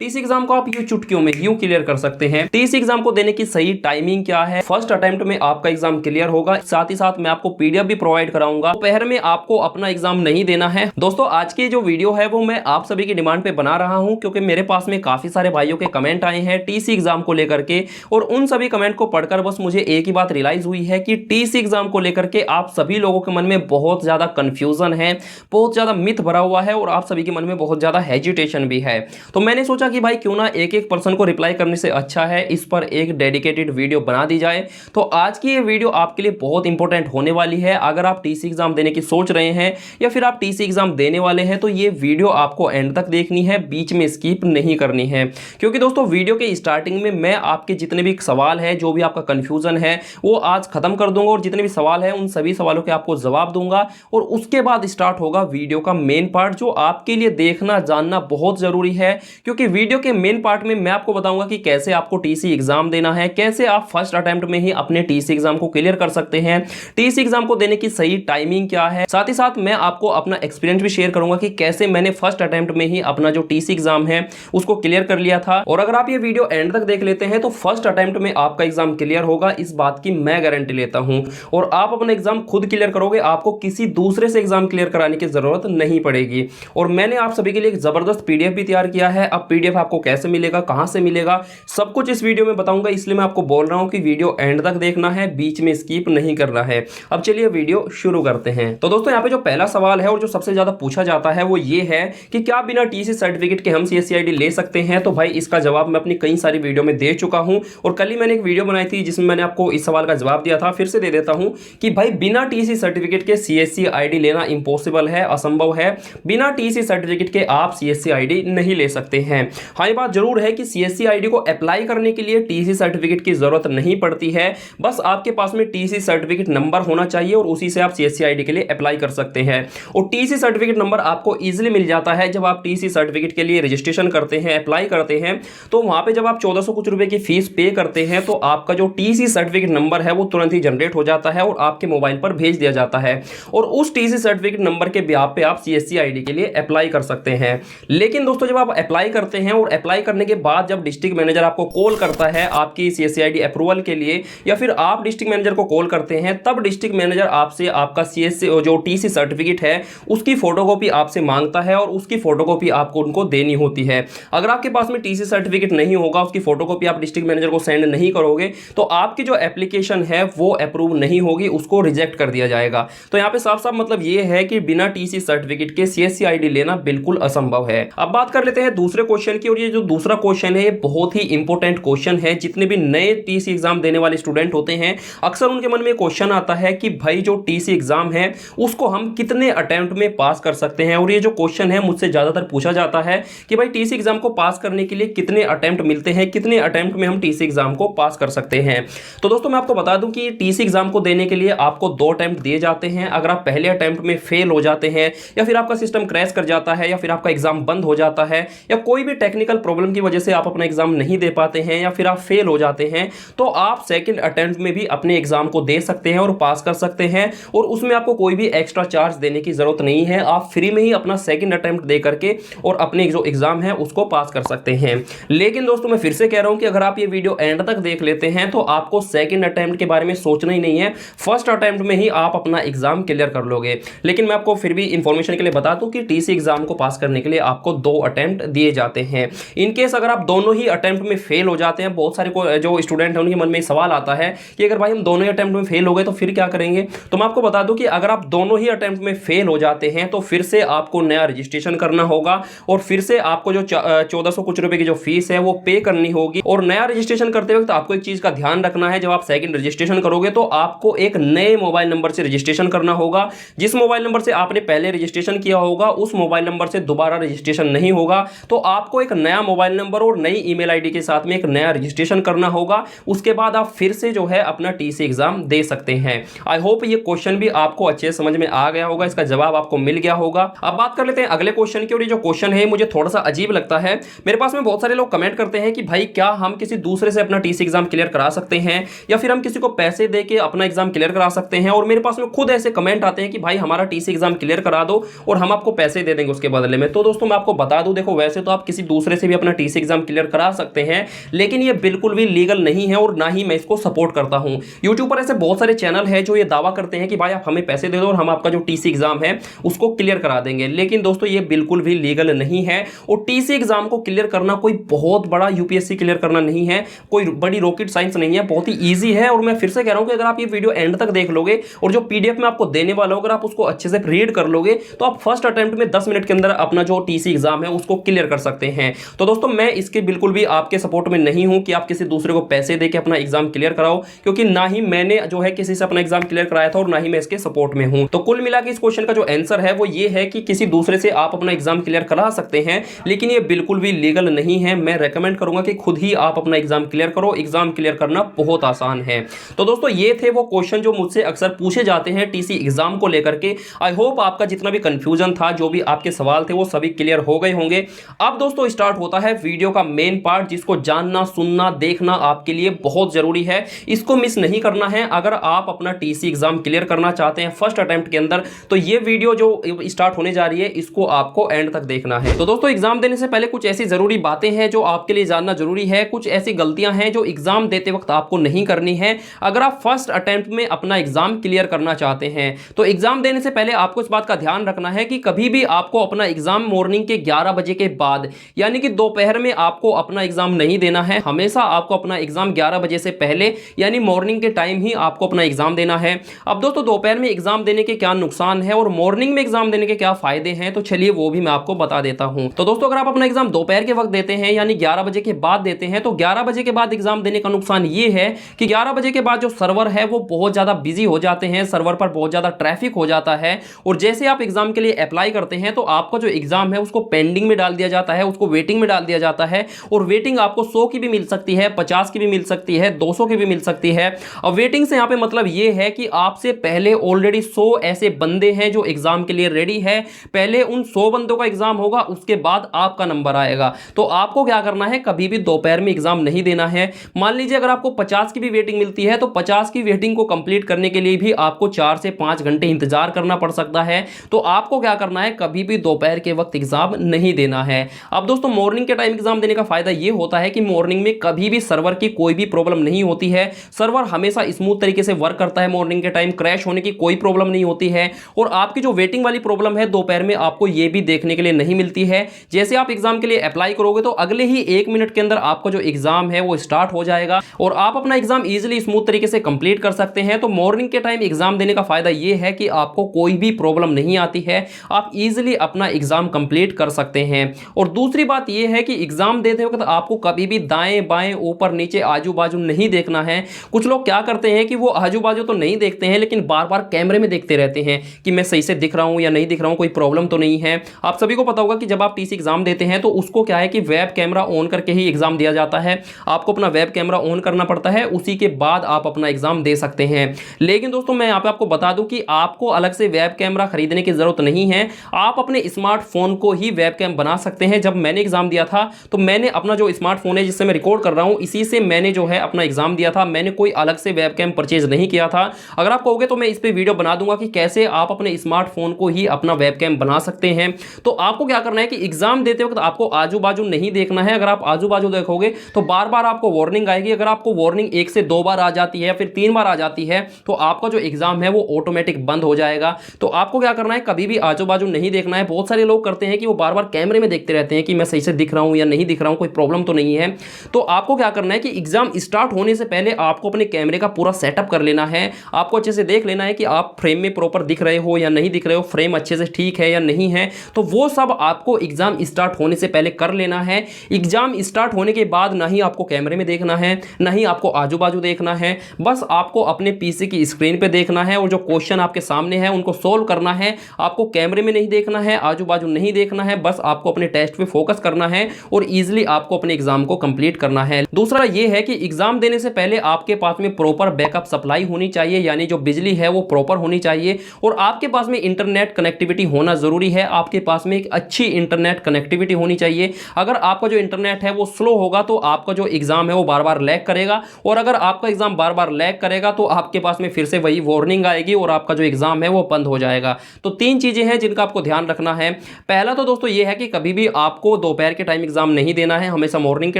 TC exam को आप यूं चुटकियों में यूं क्लियर कर सकते हैं। टीसी एग्जाम को देने की सही टाइमिंग क्या है, फर्स्ट अटेम्प्ट में आपका एग्जाम क्लियर होगा। साथ ही साथ मैं आपको पीडीएफ भी प्रोवाइड कराऊंगा। दोपहर में आपको अपना एग्जाम नहीं देना है। दोस्तों आज की जो वीडियो है वो मैं आप सभी की डिमांड पे बना रहा हूं, क्योंकि मेरे पास में काफी सारे भाइयों के कमेंट आए हैं टीसी एग्जाम को लेकर के, और उन सभी कमेंट को पढ़कर बस मुझे एक ही बात रियलाइज हुई है कि टीसी एग्जाम को लेकर के आप सभी लोगों के मन में बहुत ज्यादा कंफ्यूजन है, बहुत ज्यादा मिथ भरा हुआ है, और आप सभी के मन में बहुत ज्यादा हेजिटेशन भी है। तो मैंने सोचा कि भाई क्यों ना एक एक पर्सन को रिप्लाई करने से अच्छा है इस पर एक डेडिकेटेड वीडियो बना दी जाए। तो आज की ये वीडियो आपके लिए बहुत इंपॉर्टेंट होने वाली है। अगर आप टीसी एग्जाम देने की सोच रहे हैं या फिर आप टीसी एग्जाम देने वाले हैं तो ये वीडियो आपको एंड तक देखनी है, बीच में स्किप नहीं करनी है। क्योंकि दोस्तों वीडियो के स्टार्टिंग में मैं आपके जितने भी सवाल है, जो भी आपका कंफ्यूजन है वो आज खत्म कर दूंगा, और जितने भी सवाल है उन सभी सवालों के आपको जवाब दूंगा। और उसके बाद स्टार्ट होगा वीडियो का मेन पार्ट, जो आपके लिए देखना जानना बहुत जरूरी है। क्योंकि वीडियो के मेन पार्ट में मैं आपको बताऊंगा कि कैसे आपको टीसी एग्जाम देना है, कैसे आप फर्स्ट अटेम्प्ट में ही अपने टीसी एग्जाम को क्लियर कर सकते हैं, टीसी एग्जाम को देने की सही टाइमिंग क्या है। साथ ही साथ मैं आपको अपना एक्सपीरियंस भी शेयर करूंगा कि कैसे मैंने फर्स्ट अटेम्प्ट में ही अपना जो टीसी एग्जाम है उसको क्लियर कर लिया था। और अगर आप ये वीडियो एंड तक देख लेते हैं तो फर्स्ट अटेम्प्ट में आपका एग्जाम क्लियर होगा, इस बात की मैं गारंटी लेता हूं। और आप अपना एग्जाम खुद क्लियर करोगे, आपको किसी दूसरे से एग्जाम क्लियर कराने की जरूरत नहीं पड़ेगी। और मैंने आप सभी के लिए एक जबरदस्त पीडीएफ भी तैयार किया है। अब पीडीएफ आपको कैसे मिलेगा, कहां से मिलेगा, सब कुछ इस वीडियो में बताऊंगा। इसलिए मैं आपको बोल रहा हूं कि वीडियो एंड तक देखना है, बीच में स्किप नहीं करना है। अब चलिए वीडियो शुरू करते हैं। तो दोस्तों यहाँ पे जो पहला सवाल है और जो सबसे ज्यादा पूछा जाता है वो ये है कि क्या बिना टीसी सर्टिफिकेट के हम सीएससी आईडी ले सकते हैं। तो भाई इसका जवाब मैं अपनी कई सारी वीडियो में दे चुका हूं, और कल ही मैंने एक वीडियो बनाई थी जिसमें मैंने आपको इस सवाल का जवाब दिया था। फिर से दे देता हूं कि भाई बिना टीसी सर्टिफिकेट के सीएससी आईडी लेना इंपॉसिबल है, असंभव है। बिना टीसी सर्टिफिकेट के आप सीएससी आईडी नहीं ले सकते हैं। हाँ, ये बात जरूर है कि सीएससी आईडी को अप्लाई करने के लिए टीसी सर्टिफिकेट की जरूरत नहीं पड़ती है। बस आपके पास में टीसी सर्टिफिकेट नंबर होना चाहिए और उसी से आप सीएससी आईडी के लिए अप्लाई कर सकते हैं। और टीसी सर्टिफिकेट नंबर आपको इजीली मिल जाता है जब आप टीसी सर्टिफिकेट के लिए रजिस्ट्रेशन करते हैं, अप्लाई करते हैं। तो वहां पे जब आप 1400 कुछ रुपए की फीस पे करते हैं तो आपका जो टीसी सर्टिफिकेट नंबर है वो तुरंत ही जनरेट हो जाता है और आपके मोबाइल पर भेज दिया जाता है। और उस टीसी सर्टिफिकेट नंबर के ब्याह पे आप सीएससी आईडी के लिए अप्लाई कर सकते हैं। लेकिन दोस्तों जब आप अप्लाई करते हैं और अप्लाई करने के बाद जब डिस्ट्रिक्ट मैनेजर आपको कॉल करता है आपकी सीएससी आईडी अप्रूवल के लिए, या फिर आप डिस्ट्रिक्ट मैनेजर को कॉल करते हैं, तब डिस्ट्रिक्ट मैनेजर आपसे आपका सीएससी जो टीसी सर्टिफिकेट है उसकी फोटोकॉपी आपसे मांगता है, और उसकी फोटोकॉपी आपको उनको देनी होती है। अगर आपके पास में टीसी सर्टिफिकेट नहीं होगा, उसकी फोटोकॉपी आप डिस्ट्रिक्ट मैनेजर को सेंड नहीं करोगे, तो आपकी जो एप्लीकेशन है वो अप्रूव नहीं होगी, उसको रिजेक्ट कर दिया जाएगा। तो यहाँ पे साफ साफ मतलब ये है कि बिना टीसी सर्टिफिकेट के सीएससी आईडी लेना बिल्कुल असंभव है। अब बात कर लेते हैं दूसरे क्वेश्चन की, और ये जो दूसरा क्वेश्चन है ये बहुत ही इंपॉर्टेंट क्वेश्चन है। जितने भी नए टीसी एग्जाम देने वाले स्टूडेंट होते हैं अक्सर उनके मन में क्वेश्चन आता है कि भाई जो टीसी एग्जाम है उसको हम कितने अटेम्प्ट में पास कर सकते हैं। और ये जो क्वेश्चन है मुझसे ज्यादातर पूछा जाता है कि भाई टीसी एग्जाम को पास करने के लिए कितने अटेम्प्ट मिलते हैं, कितने अटेम्प्ट में हम टीसी एग्जाम को पास कर सकते हैं। तो दोस्तों मैं आपको बता दूं कि टीसी एग्जाम को देने के लिए आपको 2 अटेम्प्ट दिए जाते हैं। अगर आप पहले अटेम्प्ट में फेल हो जाते हैं, या फिर आपका सिस्टम क्रैश कर जाता है, या फिर आपका एग्जाम बंद हो जाता है, या कोई भी टेक्निकल प्रॉब्लम की वजह से आप अपना एग्जाम नहीं दे पाते हैं, या फिर आप फेल हो जाते हैं, तो आप सेकंड अटेम्प्ट में भी अपने एग्जाम को दे सकते हैं और पास कर सकते हैं। और उसमें आपको कोई भी एक्स्ट्रा चार्ज देने की जरूरत नहीं है, आप फ्री में ही अपना सेकंड अटेम्प्ट दे करके और अपने जो एग्जाम है उसको पास कर सकते हैं। लेकिन दोस्तों मैं फिर से कह रहा हूं कि अगर आप ये वीडियो एंड तक देख लेते हैं तो आपको सेकंड अटेम्प्ट के बारे में सोचना ही नहीं है, फर्स्ट अटेम्प्ट में ही आप अपना एग्जाम क्लियर कर लोगे। लेकिन मैं आपको फिर भी इंफॉर्मेशन के लिए बता दूं कि टीसी एग्जाम को पास करने के लिए आपको 2 अटेम्प्ट दिए जाते हैं। इनकेस अगर आप दोनों ही अटेम्प्ट में फेल हो जाते हैं, बहुत सारे जो स्टूडेंट हैं उनके मन में सवाल आता है कि अगर भाई हम दोनों ही अटेम्प्ट में फेल हो गए तो फिर क्या करेंगे। तो मैं आपको बता दूं कि अगर आप दोनों ही अटेम्प्ट में फेल हो जाते हैं तो फिर से आपको नया रजिस्ट्रेशन करना होगा, और फिर से आपको जो 1400 कुछ रुपए की जो फीस है वो पे करनी होगी। और नया रजिस्ट्रेशन करते वक्त आपको एक चीज का ध्यान रखना है, जब आप सेकंड रजिस्ट्रेशन करोगे तो आपको एक नए मोबाइल नंबर से रजिस्ट्रेशन करना होगा। जिस मोबाइल नंबर से आपने पहले रजिस्ट्रेशन किया होगा उस मोबाइल नंबर से दोबारा रजिस्ट्रेशन नहीं होगा। तो आपको एक नया मोबाइल नंबर और नई ईमेल आईडी के साथ में एक नया रजिस्ट्रेशन करना होगा। उसके बाद आप फिर से जो है अपना टीसी एग्जाम दे सकते हैं। आई होप ये क्वेश्चन भी आपको अच्छे समझ में आ गया होगा, इसका जवाब आपको मिल गया होगा। अब बात कर लेते हैं अगले क्वेश्चन की, और ये जो क्वेश्चन है मुझे थोड़ा सा अजीब लगता है। मेरे पास में बहुत सारे लोग कमेंट करते हैं कि भाई क्या हम किसी दूसरे से अपना टीसी एग्जाम क्लियर करा सकते हैं, या फिर हम किसी को पैसे दे के अपना एग्जाम क्लियर करा सकते हैं। और मेरे पास में खुद ऐसे कमेंट आते हैं कि भाई हमारा टीसी एग्जाम क्लियर करा दो और हम आपको पैसे दे देंगे उसके बदले में। तो दोस्तों मैं आपको बता दूं, देखो वैसे तो आप किसी दूसरे से भी अपना टीसी एग्जाम क्लियर करा सकते हैं, लेकिन ये बिल्कुल भी लीगल नहीं है और ना ही मैं इसको सपोर्ट करता हूं। यूट्यूब पर ऐसे बहुत सारे चैनल है जो ये दावा करते हैं कि भाई आप हमें पैसे दे दो और हम आपका जो टीसी एग्जाम है उसको क्लियर करा देंगे, लेकिन दोस्तों ये बिल्कुल भी लीगल नहीं है। और टीसी एग्जाम को क्लियर करना कोई बहुत बड़ा यूपीएससी क्लियर करना नहीं है, कोई बड़ी रॉकेट साइंस नहीं है, बहुत ही ईजी है। और मैं फिर से कह रहा हूं कि अगर आप ये वीडियो एंड तक देख लोगे और जो पीडीएफ में आपको देने वाला हो अगर आप उसको अच्छे से रीड कर लोगे तो आप फर्स्ट अटेम्प्ट में 10 मिनट के अंदर अपना जो टीसी एग्जाम है उसको क्लियर कर सकते हैं। तो दोस्तों मैं इसके बिल्कुल भी आपके सपोर्ट में नहीं हूं कि आप किसी दूसरे को पैसे देके अपना एग्जाम क्लियर कराओ, क्योंकि ना ही मैंने जो है किसी से अपना एग्जाम क्लियर कराया था और ना ही मैं इसके सपोर्ट में हूं। तो कुल मिला के इस क्वेश्चन का जो आंसर है वो ये है कि किसी दूसरे से आप अपना एग्जाम क्लियर करा सकते हैं, लेकिन ये बिल्कुल भी लीगल नहीं है। मैं रेकमेंड करूंगा कि खुद ही आप अपना एग्जाम क्लियर करो, एग्जाम क्लियर करना बहुत आसान है। तो दोस्तों ये थे वो क्वेश्चन जो मुझसे अक्सर पूछे जाते हैं टीसी एग्जाम को लेकर के। आई होप आपका जितना भी कंफ्यूजन था, जो भी आपके सवाल थे वो सभी क्लियर हो गए होंगे। अब दोस्तों स्टार्ट होता है वीडियो का मेन पार्ट, जिसको जानना सुनना देखना आपके लिए बहुत जरूरी है, इसको मिस नहीं करना है। अगर आप अपना टीसी एग्जाम क्लियर करना चाहते हैं फर्स्ट अटेम्प्ट के अंदर तो ये वीडियो जो स्टार्ट होने जा रही है इसको आपको एंड तक देखना है। तो दोस्तों एग्जाम देने से पहले कुछ ऐसी जरूरी बातें हैं जो आपके लिए जानना जरूरी है, कुछ ऐसी गलतियां हैं जो एग्जाम देते वक्त आपको नहीं करनी है। अगर आप फर्स्ट अटेम्प्ट में अपना एग्जाम क्लियर करना चाहते हैं तो एग्जाम देने से पहले आपको इस बात का ध्यान रखना है कि कभी भी आपको अपना एग्जाम मॉर्निंग के 11 बजे के बाद यानी कि दोपहर में आपको अपना एग्जाम नहीं देना है। हमेशा आपको अपना एग्जाम 11 बजे से पहले यानी मॉर्निंग के टाइम ही आपको अपना एग्जाम देना है। अब दोस्तों दोपहर में एग्जाम देने के क्या नुकसान है और मॉर्निंग में एग्जाम देने के क्या फायदे हैं, तो चलिए वो भी मैं आपको बता देता हूं। तो दोस्तों अगर आप अपना एग्जाम दोपहर के वक्त देते हैं यानी 11 बजे के बाद देते हैं तो 11 बजे के बाद एग्जाम देने का नुकसान ये है कि 11 बजे के बाद जो सर्वर है वो बहुत ज्यादा बिजी हो जाते हैं, सर्वर पर बहुत ज्यादा ट्रैफिक हो जाता है और जैसे आप एग्जाम के लिए अप्लाई करते हैं तो आपका जो एग्जाम है उसको पेंडिंग में डाल दिया जाता है, उसको वेटिंग में डाल दिया जाता है। और वेटिंग आपको 100 की भी मिल सकती है, 50 की भी मिल सकती है, 200 की भी मिल सकती है। और वेटिंग से यहां पे मतलब ये है कि आपसे पहले ऑलरेडी 100 ऐसे बंदे हैं जो एग्जाम के लिए रेडी है, पहले उन 100 बंदों का एग्जाम होगा, उसके बाद आपका नंबर आएगा। तो आपको क्या करना है, कभी भी दोपहर में एग्जाम नहीं देना है। मान लीजिए अगर आपको 50 की भी वेटिंग मिलती है तो 50 की वेटिंग को कंप्लीट करने के लिए भी आपको 4 से 5 घंटे इंतजार करना पड़ सकता है। तो आपको क्या करना है, कभी भी दोपहर के वक्त एग्जाम नहीं देना है। अब दोस्तों मॉर्निंग के टाइम एग्जाम देने का फायदा यह होता है कि मॉर्निंग में कभी भी सर्वर की कोई भी प्रॉब्लम नहीं होती है, सर्वर हमेशा स्मूथ तरीके से वर्क करता है। मॉर्निंग के टाइम क्रैश होने की कोई प्रॉब्लम नहीं होती है और आपकी जो वेटिंग वाली प्रॉब्लम है दोपहर में आपको यह भी देखने के लिए नहीं मिलती है। जैसे आप एग्जाम के लिए अप्लाई करोगे तो अगले ही 1 मिनट के अंदर आपका जो एग्जाम है वो स्टार्ट हो जाएगा और आप अपना एग्जाम इजीली स्मूथ तरीके से कंप्लीट कर सकते हैं। तो मॉर्निंग के टाइम एग्जाम देने का फायदा यह है कि आपको कोई भी प्रॉब्लम नहीं आती है, आप इजीली अपना एग्जाम कंप्लीट कर सकते हैं। और दूसरी बात यह है कि एग्जाम देते वक्त आपको कभी भी दाएं बाएं ऊपर नीचे आजू बाजू नहीं देखना है। कुछ लोग क्या करते हैं कि वो आजू बाजू तो नहीं देखते हैं लेकिन बार बार कैमरे में देखते रहते हैं कि मैं सही से दिख रहा हूं या नहीं दिख रहा हूं, कोई प्रॉब्लम तो नहीं है। आप सभी को पता होगा कि जब आप टीसी एग्जाम देते हैं तो उसको क्या है कि वेब कैमरा ऑन करके ही एग्जाम दिया जाता है। आपको अपना वेब कैमरा ऑन करना पड़ता है, उसी के बाद आप अपना एग्जाम दे सकते हैं। लेकिन दोस्तों मैं यहाँ पे आपको बता दूं कि आपको अलग से वेब कैमरा खरीदने की जरूरत नहीं है, आप अपने स्मार्टफोन को ही वेब कैम बना सकते हैं। जब मैंने एग्जाम दिया था तो मैंने अपना जो स्मार्टफोन है जिससे मैं रिकॉर्ड कर रहा हूं इसी से मैंने जो है अपना एग्जाम दिया था, मैंने कोई अलग से वेब कैम परचेज नहीं किया था। अगर आप कहोगे तो मैं इस पे वीडियो बना दूंगा कि कैसे आप अपने स्मार्टफोन को ही अपना वेब कैम बना सकते हैं। तो आपको क्या करना है कि एग्जाम देते वक्त आपको आजू बाजू नहीं देखना है। अगर आप आजू बाजू देखोगे तो बार बार आपको वार्निंग आएगी। अगर आपको वार्निंग 1 से 2 बार आ जाती है या फिर 3 बार आ जाती है तो आपका जो एग्जाम है वो ऑटोमेटिक बंद हो जाएगा। तो आपको क्या करना है, कभी भी आजू बाजू नहीं देखना है। बहुत सारे लोग करते हैं कि वो बार बार कैमरे में देखते रहते हैं कि मैं सही से दिख रहा हूं या नहीं दिख रहा हूं, कोई प्रॉब्लम तो नहीं है। तो आपको क्या करना है कि एग्जाम स्टार्ट होने से पहले आपको अपने कैमरे का पूरा सेटअप कर लेना है। आपको अच्छे से देख लेना है कि आप फ्रेम में प्रॉपर दिख रहे हो या नहीं दिख रहे हो, फ्रेम अच्छे से ठीक है या नहीं है। तो वो सब आपको एग्जाम स्टार्ट होने से पहले कर लेना है। एग्जाम स्टार्ट होने के बाद ना ही आपको कैमरे में देखना है, ना ही आपको आजू बाजू देखना है, बस आपको अपने पीसी की स्क्रीन पे देखना है और जो क्वेश्चन आपके सामने है उनको सोल्व करना है। आपको कैमरे में नहीं देखना है, आजू बाजू नहीं देखना है, बस आपको अपने टेस्ट पे फोकस करना है और इजीली आपको अपने एग्जाम को कंप्लीट करना है। दूसरा ये है कि एग्जाम देने से पहले आपके पास में प्रॉपर बैकअप सप्लाई होनी चाहिए, यानी जो बिजली है वो प्रॉपर होनी चाहिए और आपके पास में इंटरनेट कनेक्टिविटी होना जरूरी है। आपके पास में एक अच्छी इंटरनेट कनेक्टिविटी होनी चाहिए। अगर आपका जो इंटरनेट है वो स्लो होगा तो आपका जो एग्जाम है वो बार बार लैग करेगा और अगर आपका एग्जाम बार बार लैग करेगा तो आपके पास में फिर से वही वार्निंग आएगी और आपका जो एग्जाम है वो बंद हो जाएगा। तो 3 चीजें हैं जिनका आपको ध्यान रखना है। पहला तो दोस्तों ये है कि कभी भी आपको आपको दोपहर के टाइम एग्जाम नहीं देना है, हमेशा मॉर्निंग के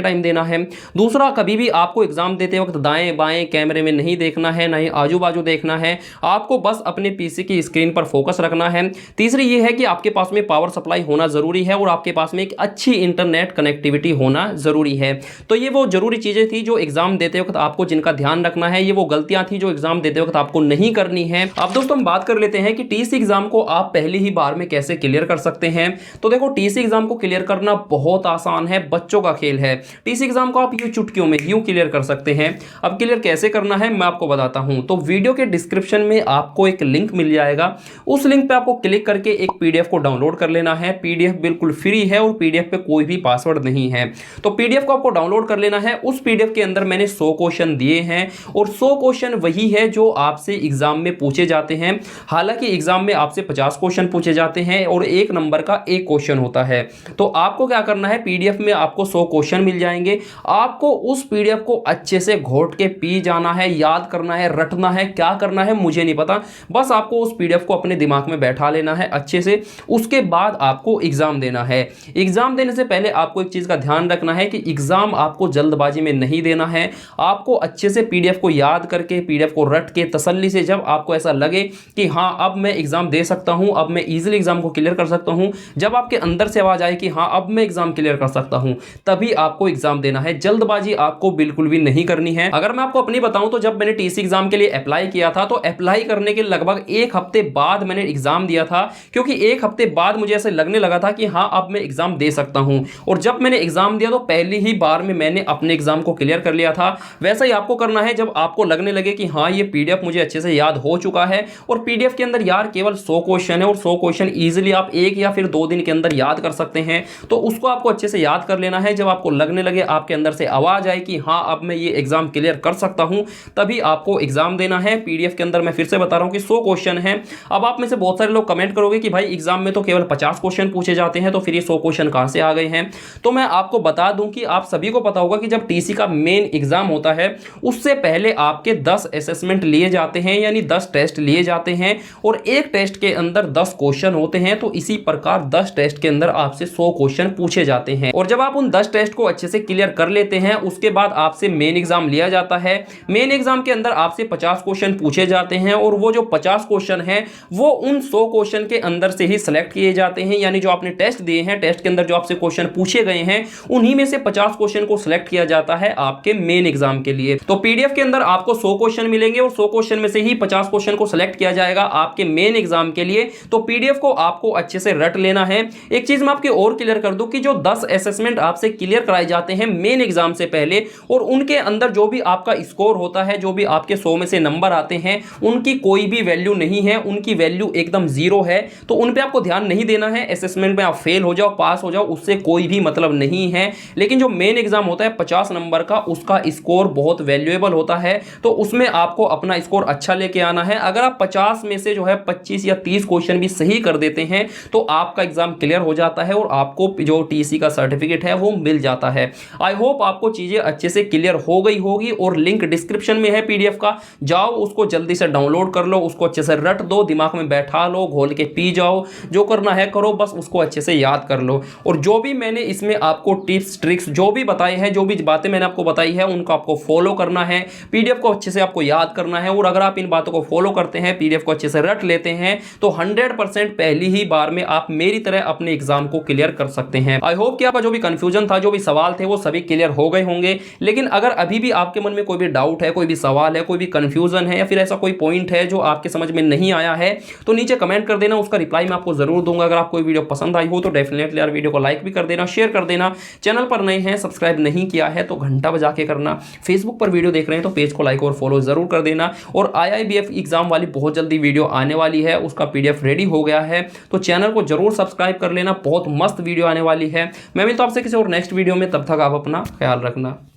टाइम देना है। दूसरा, कभी भी आपको एग्जाम देते वक्त दाएं बाएं कैमरे में नहीं देखना है, ना ही आजू बाजू देखना है, आपको बस अपने पीसी की स्क्रीन पर फोकस रखना है। तीसरी ये है कि आपके पास में पावर सप्लाई होना जरूरी है और आपके पास में एक अच्छी इंटरनेट कनेक्टिविटी होना जरूरी है। तो ये वो जरूरी चीजें थी जो एग्जाम देते वक्त आपको जिनका ध्यान रखना है, ये वो गलतियां थी जो एग्जाम देते वक्त आपको नहीं करनी है। अब दोस्तों हम बात कर लेते हैं कि टीसी एग्जाम को आप पहली ही बार में कैसे क्लियर कर सकते हैं। तो देखो, टीसी एग्जाम को क्लियर करना बहुत आसान है, बच्चों का खेल है। टीसी एग्जाम को आप यूं चुटकियों में यूं क्लियर कर सकते हैं। अब क्लियर कैसे करना है मैं आपको बताता हूं। तो वीडियो के डिस्क्रिप्शन में आपको एक लिंक मिल जाएगा, उस लिंक पे आपको क्लिक करके एक पीडीएफ को डाउनलोड कर लेना है। पीडीएफ बिल्कुल फ्री है और पीडीएफ पे कोई भी पासवर्ड नहीं है। तो पीडीएफ को आपको डाउनलोड कर लेना है। उस पीडीएफ के अंदर मैंने 100 क्वेश्चन दिए हैं और 100 क्वेश्चन वही है जो आपसे एग्जाम में पूछे जाते हैं। हालांकि एग्जाम में आपसे 50 क्वेश्चन पूछे जाते हैं और 1 नंबर का 1 क्वेश्चन होता है। तो आपको क्या करना है, पीडीएफ में आपको 100 क्वेश्चन मिल जाएंगे। आपको उस पीडीएफ को अच्छे से घोट के पी जाना है, याद करना है, रटना है, क्या करना है मुझे नहीं पता, बस आपको उस पीडीएफ को अपने दिमाग में बैठा लेना है अच्छे से। उसके बाद आपको एग्जाम देना है। एग्जाम देने से पहले आपको एक चीज का ध्यान रखना है कि एग्जाम आपको जल्दबाजी में नहीं देना है। आपको अच्छे से पीडीएफ को याद करके, पीडीएफ को रट के तसल्ली से, जब आपको ऐसा लगे कि हाँ अब मैं एग्जाम दे सकता हूं, अब मैं इजीली एग्जाम को क्लियर कर सकता हूं, जब आपके अंदर से आवाज आए कि हाँ अब मैं एग्जाम क्लियर कर सकता हूं, तभी आपको एग्जाम देना है। जल्दबाजी आपको बिल्कुल भी नहीं करनी है। अगर मैं आपको अपनी बताऊं तो जब मैंने टीसी एग्जाम के लिए अप्लाई किया था, तो अप्लाई करने के लगभग 1 हफ्ते बाद मैंने एग्जाम दिया था, क्योंकि 1 हफ्ते बाद मुझे ऐसे लगने लगा था कि हाँ अब मैं एग्जाम दे सकता हूं। और जब मैंने एग्जाम दिया तो पहली ही बार में मैंने अपने एग्जाम को क्लियर कर लिया था। वैसा ही आपको करना है। जब आपको लगने लगे कि हाँ ये पीडीएफ मुझे अच्छे से याद हो चुका है और पीडीएफ के अंदर यार केवल 100 क्वेश्चन है और 100 क्वेश्चन इजीली आप 1 या फिर 2 दिन के अंदर याद कर सकते हैं, तो उसको आपको अच्छे से याद कर लेना है। जब आपको लगने लगे, आपके अंदर से आवाज आए कि हाँ अब मैं ये एग्जाम क्लियर कर सकता हूं, तभी आपको एग्जाम देना है। पीडीएफ के अंदर मैं फिर से बता रहा हूं कि 100 क्वेश्चन है। अब आप में से बहुत सारे लोग कमेंट करोगे कि भाई एग्जाम में तो केवल 50 क्वेश्चन पूछे जाते हैं, तो फिर ये 100 क्वेश्चन कहां से आ गए हैं। तो मैं आपको बता दूं कि आप सभी को पता होगा कि जब टीसी का मेन एग्जाम होता है उससे पहले आपके 10 असेसमेंट लिए जाते हैं, यानी 10 टेस्ट लिए जाते हैं और एक टेस्ट के अंदर 10 क्वेश्चन होते हैं। तो इसी प्रकार 10 टेस्ट के अंदर आपसे 100 क्वेश्चन पूछे जाते हैं और जब आप उन 10 टेस्ट को अच्छे से क्लियर कर लेते हैं, उसके बाद आपसे मेन एग्जाम लिया जाता है। मेन एग्जाम के अंदर आपसे 50 क्वेश्चन पूछे जाते हैं और वो जो 50 क्वेश्चन हैं वो उन 100 क्वेश्चन के अंदर से ही सिलेक्ट किए जाते हैं, यानी जो आपने टेस्ट दिए हैं, टेस्ट के अंदर जो आपसे क्वेश्चन पूछे गए हैं, उन्हीं में से 50 क्वेश्चन को सिलेक्ट किया जाता है आपके मेन एग्जाम के लिए। तो पीडीएफ के अंदर आपको 100 क्वेश्चन मिलेंगे और 100 क्वेश्चन में से ही 50 क्वेश्चन को सिलेक्ट किया जाएगा आपके मेन एग्जाम के लिए। तो पीडीएफ को आपको अच्छे से रट लेना है। एक चीज मैं आपकी और क्लियर कर दूं कि जो 10 असेसमेंट आपसे क्लियर कराए जाते हैं मेन एग्जाम से पहले, और उनके अंदर जो भी आपका स्कोर होता है, जो भी आपके 100 में से नंबर आते हैं, उनकी कोई भी वैल्यू नहीं है, उनकी वैल्यू एकदम 0 है। तो उन पे आपको ध्यान नहीं देना है। असेसमेंट में आप फेल हो जाओ, पास हो जाओ, उससे कोई भी मतलब नहीं है। लेकिन जो मेन एग्जाम होता है 50 नंबर का, उसका स्कोर बहुत वैल्यूएबल होता है। तो उसमें आपको अपना स्कोर अच्छा लेके आना है। अगर आप 50 में से जो है 25 या 30 क्वेश्चन भी सही कर देते हैं तो आपका एग्जाम क्लियर हो जाता है और आपको जो टीसी का सर्टिफिकेट है वो मिल जाता है। आई होप आपको चीजें अच्छे से क्लियर हो गई होगी और लिंक डिस्क्रिप्शन में है पीडीएफ का, जाओ उसको जल्दी से डाउनलोड कर लो, उसको अच्छे से रट दो, दिमाग में बैठा लो, घोल के पी जाओ, जो करना है करो, बस उसको अच्छे से याद कर लो। और जो भी मैंने इसमें आपको टिप्स ट्रिक्स जो भी बताए हैं, जो भी बातें मैंने आपको बताई है, उनको आपको फॉलो करना है। पीडीएफ को अच्छे से आपको याद करना है और अगर आप इन बातों को फॉलो करते हैं, पीडीएफ को अच्छे से रट लेते हैं, तो 100% पहली ही बार में आप मेरी तरह अपने एग्जाम को क्लियर कर सकते हैं। आई होप कि आपका जो भी कंफ्यूजन था, जो भी सवाल थे, वो सभी क्लियर हो गए होंगे। लेकिन अगर अभी भी आपके मन में कोई भी डाउट है, कोई भी सवाल है, कोई भी कंफ्यूजन है या फिर ऐसा कोई पॉइंट है जो आपके समझ में नहीं आया है, तो नीचे कमेंट कर देना, उसका रिप्लाई मैं आपको जरूर दूंगा। अगर आपको वीडियो पसंद आई हो तो डेफिनेटली यार वीडियो को लाइक भी कर देना, शेयर कर देना। चैनल पर नए हैं, सब्सक्राइब नहीं किया है तो घंटा बजा के करना। फेसबुक पर वीडियो देख रहे हैं तो पेज को लाइक और फॉलो जरूर कर देना। और IIBF एग्जाम वाली बहुत जल्दी वीडियो आने वाली है, उसका PDF रेडी हो गया है, तो चैनल को जरूर सब्सक्राइब कर लेना। बहुत मस्त वीडियो आने वाली है। मैं मिलता हूं आपसे किसी और नेक्स्ट वीडियो में, तब तक आप अपना ख्याल रखना।